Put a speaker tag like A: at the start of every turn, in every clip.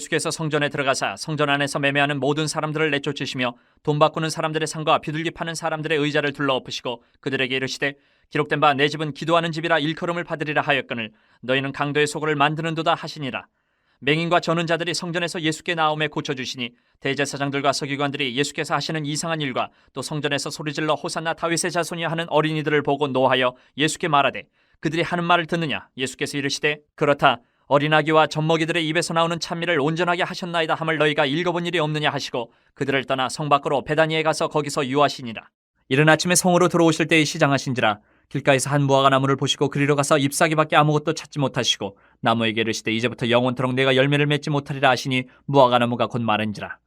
A: 예수께서 성전에 들어가사 성전 안에서 매매하는 모든 사람들을 내쫓으시며 돈 바꾸는 사람들의 상과 비둘기 파는 사람들의 의자를 둘러엎으시고 그들에게 이르시되 기록된 바 내 집은 기도하는 집이라 일컬음을 받으리라 하였거늘 너희는 강도의 소굴을 만드는도다 하시니라. 맹인과 저는 자들이 성전에서 예수께 나옴에 고쳐주시니 대제사장들과 서기관들이 예수께서 하시는 이상한 일과 또 성전에서 소리질러 호산나 다윗의 자손이 하는 어린이들을 보고 노하여 예수께 말하되 그들이 하는 말을 듣느냐. 예수께서 이르시되 그렇다. 어린아기와 젖먹이들의 입에서 나오는 찬미를 온전하게 하셨나이다 함을 너희가 읽어본 일이 없느냐 하시고 그들을 떠나 성 밖으로 베다니에 가서 거기서 유하시니라. 이른 아침에 성으로 들어오실 때에 시장하신지라. 길가에서 한 무화과 나무를 보시고 그리로 가서 잎사귀밖에 아무것도 찾지 못하시고 나무에게 이르시되 이제부터 영원토록 내가 열매를 맺지 못하리라 하시니 무화과 나무가 곧 마른지라.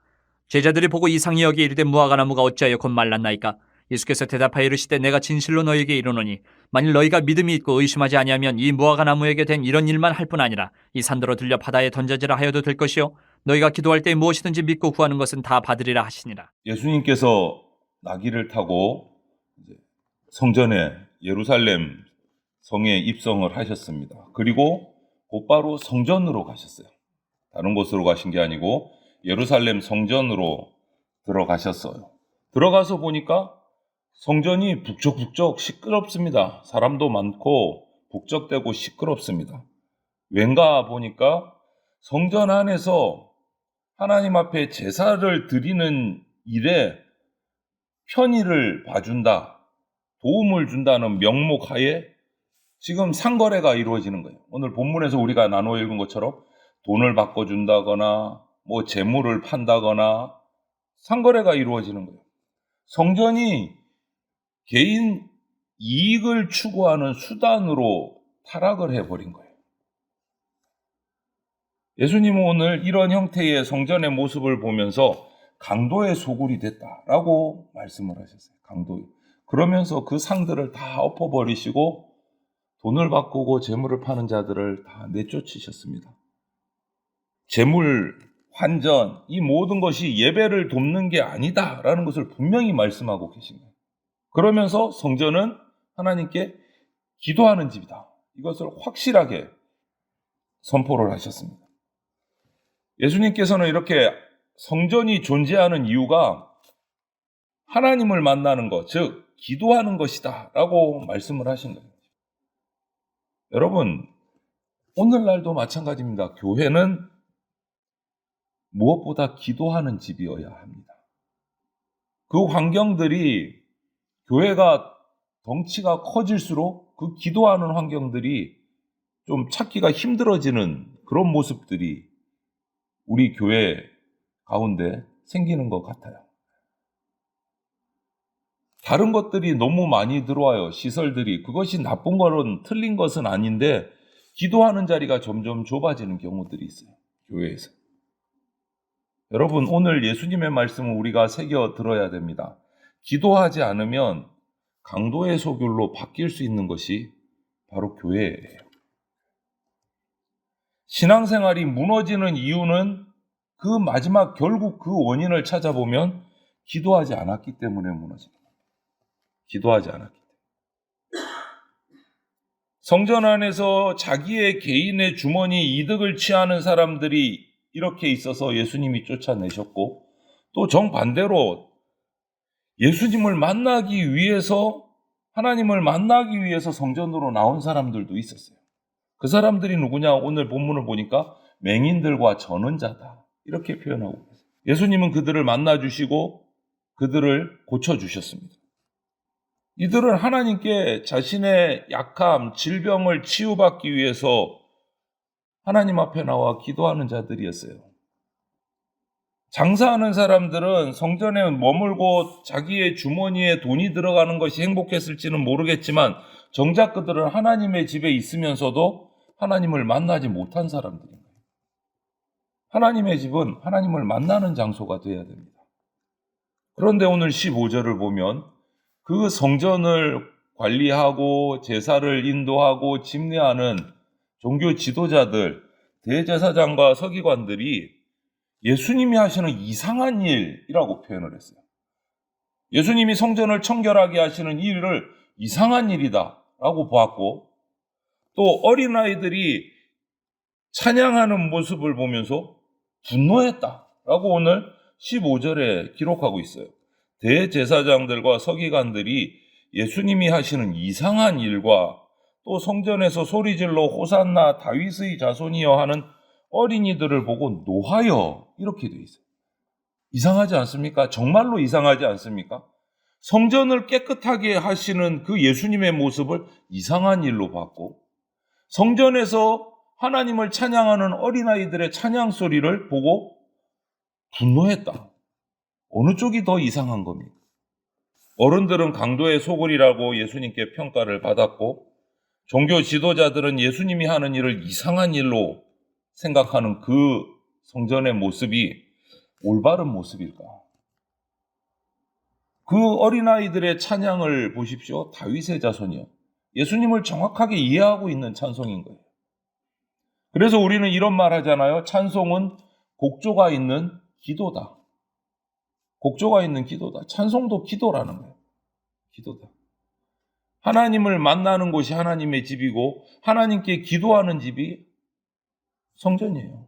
A: 제자들이 보고 이상히 여기 이르되 무화과 나무가 어찌하여 곧 말랐나이까. 예수께서 대답하여 이르시되 내가 진실로 너희에게 이르노니 만일 너희가 믿음이 있고 의심하지 아니하면 이 무화과 나무에게 된 이런 일만 할 뿐 아니라 이 산더러 들려 바다에 던져지라 하여도 될 것이요 너희가 기도할 때 무엇이든지 믿고 구하는 것은 다 받으리라 하시니라.
B: 예수님께서 나귀를 타고 성전에 예루살렘 성에 입성을 하셨습니다. 그리고 곧바로 성전으로 가셨어요. 다른 곳으로 가신 게 아니고 예루살렘 성전으로 들어가셨어요. 들어가서 보니까 성전이 북적북적 시끄럽습니다. 사람도 많고 북적대고 시끄럽습니다. 왠가 보니까 성전 안에서 하나님 앞에 제사를 드리는 일에 편의를 봐준다, 도움을 준다는 명목하에 지금 상거래가 이루어지는 거예요. 오늘 본문에서 우리가 나눠 읽은 것처럼 돈을 바꿔준다거나 뭐 재물을 판다거나 상거래가 이루어지는 거예요. 성전이 개인 이익을 추구하는 수단으로 타락을 해버린 거예요. 예수님은 오늘 이런 형태의 성전의 모습을 보면서 강도의 소굴이 됐다라고 말씀을 하셨어요. 강도. 그러면서 그 상들을 다 엎어버리시고 돈을 바꾸고 재물을 파는 자들을 다 내쫓으셨습니다. 재물, 환전, 이 모든 것이 예배를 돕는 게 아니다라는 것을 분명히 말씀하고 계신 거예요. 그러면서 성전은 하나님께 기도하는 집이다. 이것을 확실하게 선포를 하셨습니다. 예수님께서는 이렇게 성전이 존재하는 이유가 하나님을 만나는 것, 즉 기도하는 것이다 라고 말씀을 하신 거예요. 여러분, 오늘날도 마찬가지입니다. 교회는 무엇보다 기도하는 집이어야 합니다. 그 환경들이 교회가 덩치가 커질수록 그 기도하는 환경들이 좀 찾기가 힘들어지는 그런 모습들이 우리 교회 가운데 생기는 것 같아요. 다른 것들이 너무 많이 들어와요. 시설들이. 그것이 나쁜 거는 틀린 것은 아닌데 기도하는 자리가 점점 좁아지는 경우들이 있어요. 교회에서. 여러분, 오늘 예수님의 말씀을 우리가 새겨 들어야 됩니다. 기도하지 않으면 강도의 소굴로 바뀔 수 있는 것이 바로 교회예요. 신앙생활이 무너지는 이유는 그 마지막 결국 그 원인을 찾아보면 기도하지 않았기 때문에 무너집니다. 기도하지 않았기 때문에. 성전 안에서 자기의 개인의 주머니 이득을 취하는 사람들이 이렇게 있어서 예수님이 쫓아내셨고 또 정반대로 예수님을 만나기 위해서 하나님을 만나기 위해서 성전으로 나온 사람들도 있었어요. 그 사람들이 누구냐? 오늘 본문을 보니까 맹인들과 저는 자다 이렇게 표현하고 있어요. 예수님은 그들을 만나주시고 그들을 고쳐주셨습니다. 이들은 하나님께 자신의 약함, 질병을 치유받기 위해서 하나님 앞에 나와 기도하는 자들이었어요. 장사하는 사람들은 성전에 머물고 자기의 주머니에 돈이 들어가는 것이 행복했을지는 모르겠지만 정작 그들은 하나님의 집에 있으면서도 하나님을 만나지 못한 사람들입니다. 하나님의 집은 하나님을 만나는 장소가 되어야 됩니다. 그런데 오늘 15절을 보면 그 성전을 관리하고 제사를 인도하고 집례하는 종교 지도자들, 대제사장과 서기관들이 예수님이 하시는 이상한 일이라고 표현을 했어요. 예수님이 성전을 청결하게 하시는 일을 이상한 일이다라고 보았고 또 어린아이들이 찬양하는 모습을 보면서 분노했다라고 오늘 15절에 기록하고 있어요. 대제사장들과 서기관들이 예수님이 하시는 이상한 일과 또 성전에서 소리질러 호산나 다윗의 자손이여 하는 어린이들을 보고 노하여, 이렇게 돼 있어요. 이상하지 않습니까? 정말로 이상하지 않습니까? 성전을 깨끗하게 하시는 그 예수님의 모습을 이상한 일로 봤고, 성전에서 하나님을 찬양하는 어린아이들의 찬양 소리를 보고 분노했다. 어느 쪽이 더 이상한 겁니까? 어른들은 강도의 소굴이라고 예수님께 평가를 받았고, 종교 지도자들은 예수님이 하는 일을 이상한 일로 생각하는 그 성전의 모습이 올바른 모습일까? 그 어린아이들의 찬양을 보십시오. 다윗의 자손이요. 예수님을 정확하게 이해하고 있는 찬송인 거예요. 그래서 우리는 이런 말 하잖아요. 찬송은 곡조가 있는 기도다. 곡조가 있는 기도다. 찬송도 기도라는 거예요. 기도다. 하나님을 만나는 곳이 하나님의 집이고 하나님께 기도하는 집이 성전이에요.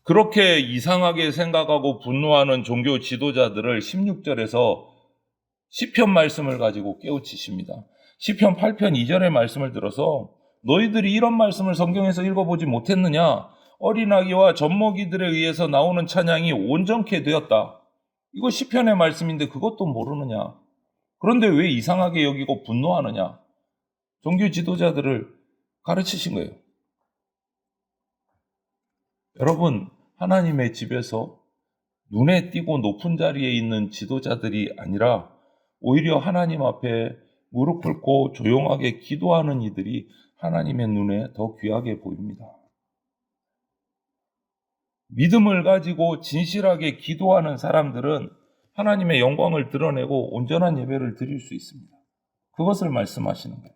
B: 그렇게 이상하게 생각하고 분노하는 종교 지도자들을 16절에서 시편 말씀을 가지고 깨우치십니다. 시편 8편 2절의 말씀을 들어서 너희들이 이런 말씀을 성경에서 읽어보지 못했느냐? 어린아기와 젖먹이들에 의해서 나오는 찬양이 온전케 되었다. 이거 시편의 말씀인데 그것도 모르느냐? 그런데 왜 이상하게 여기고 분노하느냐? 종교 지도자들을 가르치신 거예요. 여러분, 하나님의 집에서 눈에 띄고 높은 자리에 있는 지도자들이 아니라 오히려 하나님 앞에 무릎 꿇고 조용하게 기도하는 이들이 하나님의 눈에 더 귀하게 보입니다. 믿음을 가지고 진실하게 기도하는 사람들은 하나님의 영광을 드러내고 온전한 예배를 드릴 수 있습니다. 그것을 말씀하시는 거예요.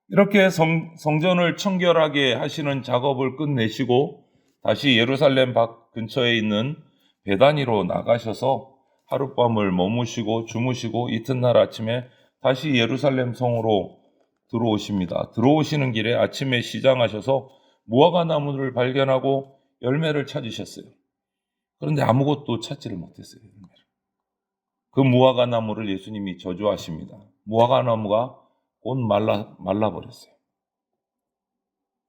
B: 이렇게 성전을 청결하게 하시는 작업을 끝내시고 다시 예루살렘 밖 근처에 있는 베다니로 나가셔서 하룻밤을 머무시고 주무시고 이튿날 아침에 다시 예루살렘 성으로 들어오십니다. 들어오시는 길에 아침에 시장하셔서 무화과 나무를 발견하고 열매를 찾으셨어요. 그런데 아무것도 찾지를 못했어요. 그 무화과 나무를 예수님이 저주하십니다. 무화과 나무가 곧 말라버렸어요.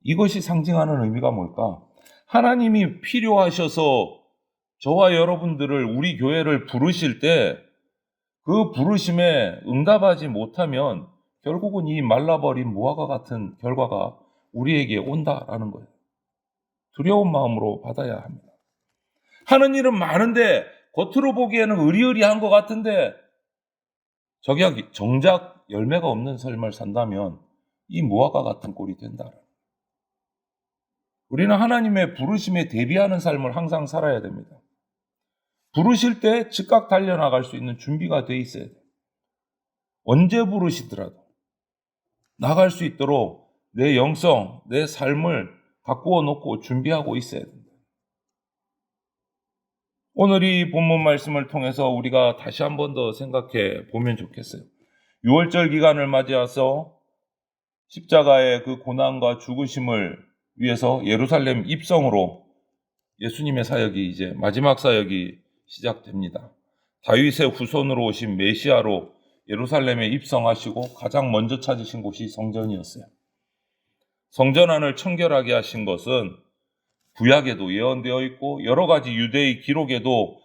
B: 이것이 상징하는 의미가 뭘까? 하나님이 필요하셔서 저와 여러분들을, 우리 교회를 부르실 때 그 부르심에 응답하지 못하면 결국은 이 말라버린 무화과 같은 결과가 우리에게 온다라는 거예요. 두려운 마음으로 받아야 합니다. 하는 일은 많은데 겉으로 보기에는 의리의리한 것 같은데 정작 열매가 없는 삶을 산다면 이 무화과 같은 꼴이 된다. 우리는 하나님의 부르심에 대비하는 삶을 항상 살아야 됩니다. 부르실 때 즉각 달려나갈 수 있는 준비가 돼 있어야 돼요. 언제 부르시더라도 나갈 수 있도록 내 영성, 내 삶을 가꾸어 놓고 준비하고 있어야 됩니다. 오늘 이 본문 말씀을 통해서 우리가 다시 한 번 더 생각해 보면 좋겠어요. 6월절 기간을 맞이해서 십자가의 그 고난과 죽으심을 위해서 예루살렘 입성으로 예수님의 사역이 이제 마지막 사역이 시작됩니다. 다윗의 후손으로 오신 메시아로 예루살렘에 입성하시고 가장 먼저 찾으신 곳이 성전이었어요. 성전 안을 청결하게 하신 것은 구약에도 예언되어 있고 여러 가지 유대의 기록에도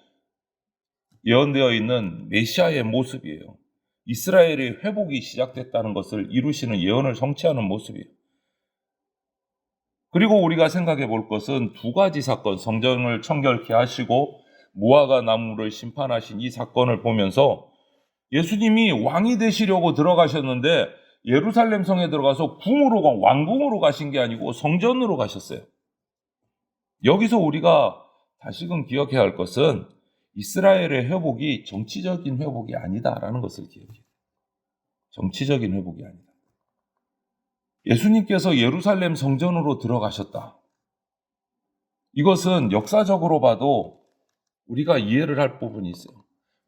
B: 예언되어 있는 메시아의 모습이에요. 이스라엘의 회복이 시작됐다는 것을 이루시는 예언을 성취하는 모습이에요. 그리고 우리가 생각해 볼 것은 두 가지 사건, 성전을 청결케 하시고 무화과 나무를 심판하신 이 사건을 보면서 예수님이 왕이 되시려고 들어가셨는데 예루살렘 성에 들어가서 왕궁으로 가신 게 아니고 성전으로 가셨어요. 여기서 우리가 다시금 기억해야 할 것은 이스라엘의 회복이 정치적인 회복이 아니다라는 것을 기억해요. 정치적인 회복이 아니다. 예수님께서 예루살렘 성전으로 들어가셨다. 이것은 역사적으로 봐도 우리가 이해를 할 부분이 있어요.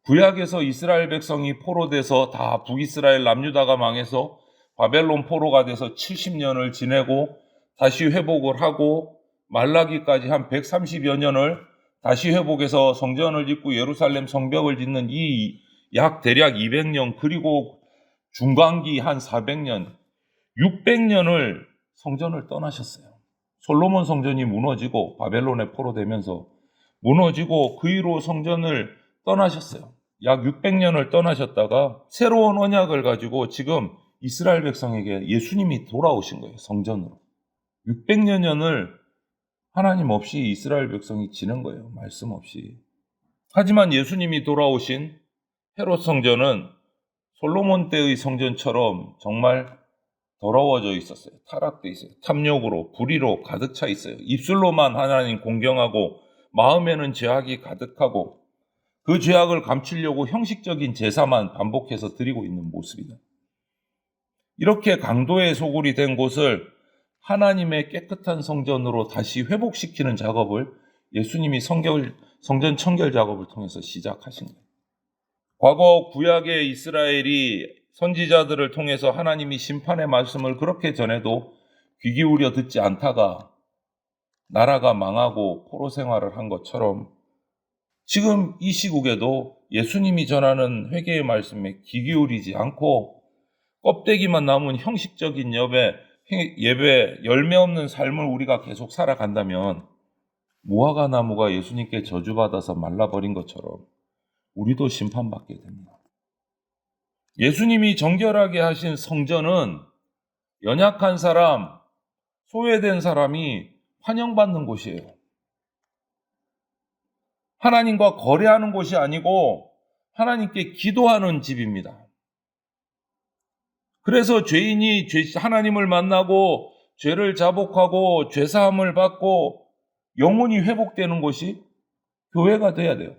B: 구약에서 이스라엘 백성이 포로돼서 다 북이스라엘 남유다가 망해서 바벨론 포로가 돼서 70년을 지내고 다시 회복을 하고 말라기까지 한 130여 년을 다시 회복해서 성전을 짓고 예루살렘 성벽을 짓는 이 약 대략 200년, 그리고 중간기 한 400년, 600년을 성전을 떠나셨어요. 솔로몬 성전이 무너지고 바벨론에 포로되면서 무너지고 그 이후로 성전을 떠나셨어요. 약 600년을 떠나셨다가 새로운 언약을 가지고 지금 이스라엘 백성에게 예수님이 돌아오신 거예요. 성전으로. 600년을 하나님 없이 이스라엘 백성이 지낸 거예요. 말씀 없이. 하지만 예수님이 돌아오신 헤롯 성전은 솔로몬 때의 성전처럼 정말 더러워져 있었어요. 타락돼 있어요. 탐욕으로, 불의로 가득 차 있어요. 입술로만 하나님 공경하고 마음에는 죄악이 가득하고 그 죄악을 감추려고 형식적인 제사만 반복해서 드리고 있는 모습이다. 이렇게 강도의 소굴이 된 곳을 하나님의 깨끗한 성전으로 다시 회복시키는 작업을 예수님이 성전 청결 작업을 통해서 시작하신 거예요. 과거 구약의 이스라엘이 선지자들을 통해서 하나님이 심판의 말씀을 그렇게 전해도 귀 기울여 듣지 않다가 나라가 망하고 포로 생활을 한 것처럼 지금 이 시국에도 예수님이 전하는 회개의 말씀에 귀 기울이지 않고 껍데기만 남은 형식적인 예배, 열매 없는 삶을 우리가 계속 살아간다면 무화과 나무가 예수님께 저주받아서 말라버린 것처럼 우리도 심판받게 됩니다. 예수님이 정결하게 하신 성전은 연약한 사람, 소외된 사람이 환영받는 곳이에요. 하나님과 거래하는 곳이 아니고 하나님께 기도하는 집입니다. 그래서 죄인이 하나님을 만나고 죄를 자복하고 죄사함을 받고 영혼이 회복되는 곳이 교회가 돼야 돼요.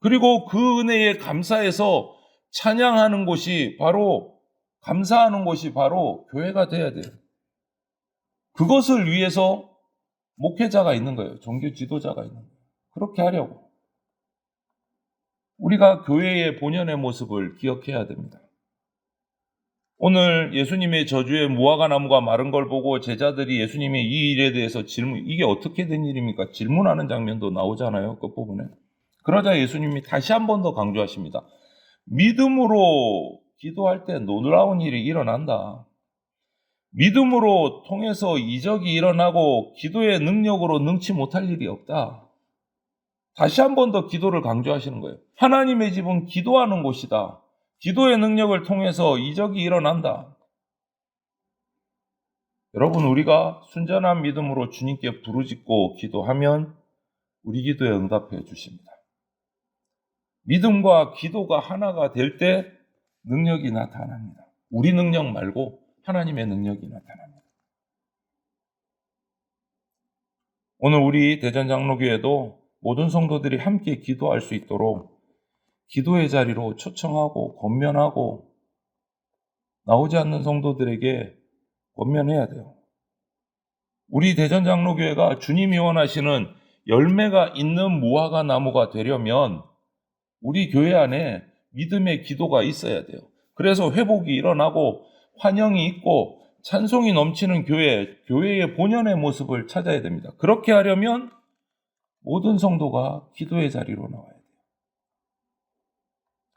B: 그리고 그 은혜에 감사해서 찬양하는 곳이 감사하는 곳이 바로 교회가 돼야 돼요. 그것을 위해서 목회자가 있는 거예요. 종교 지도자가 있는 거예요. 그렇게 하려고. 우리가 교회의 본연의 모습을 기억해야 됩니다. 오늘 예수님의 저주에 무화과 나무가 마른 걸 보고 제자들이 예수님의 이 일에 대해서 이게 어떻게 된 일입니까? 질문하는 장면도 나오잖아요. 끝부분에. 그러자 예수님이 다시 한 번 더 강조하십니다. 믿음으로 기도할 때 놀라운 일이 일어난다. 믿음으로 통해서 이적이 일어나고 기도의 능력으로 능치 못할 일이 없다. 다시 한 번 더 기도를 강조하시는 거예요. 하나님의 집은 기도하는 곳이다. 기도의 능력을 통해서 이적이 일어난다. 여러분, 우리가 순전한 믿음으로 주님께 부르짖고 기도하면 우리 기도에 응답해 주십니다. 믿음과 기도가 하나가 될 때 능력이 나타납니다. 우리 능력 말고 하나님의 능력이 나타납니다. 오늘 우리 대전장로교회도 모든 성도들이 함께 기도할 수 있도록 기도의 자리로 초청하고 권면하고 나오지 않는 성도들에게 권면해야 돼요. 우리 대전장로교회가 주님이 원하시는 열매가 있는 무화과 나무가 되려면 우리 교회 안에 믿음의 기도가 있어야 돼요. 그래서 회복이 일어나고 환영이 있고 찬송이 넘치는 교회의 본연의 모습을 찾아야 됩니다. 그렇게 하려면 모든 성도가 기도의 자리로 나와야 돼요.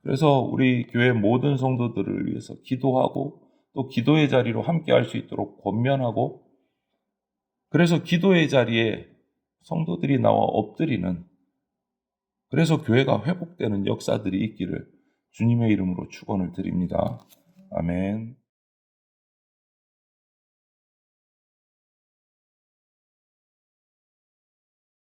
B: 그래서 우리 교회 모든 성도들을 위해서 기도하고 또 기도의 자리로 함께 할 수 있도록 권면하고, 그래서 기도의 자리에 성도들이 나와 엎드리는, 그래서 교회가 회복되는 역사들이 있기를 주님의 이름으로 축원을 드립니다. 아멘.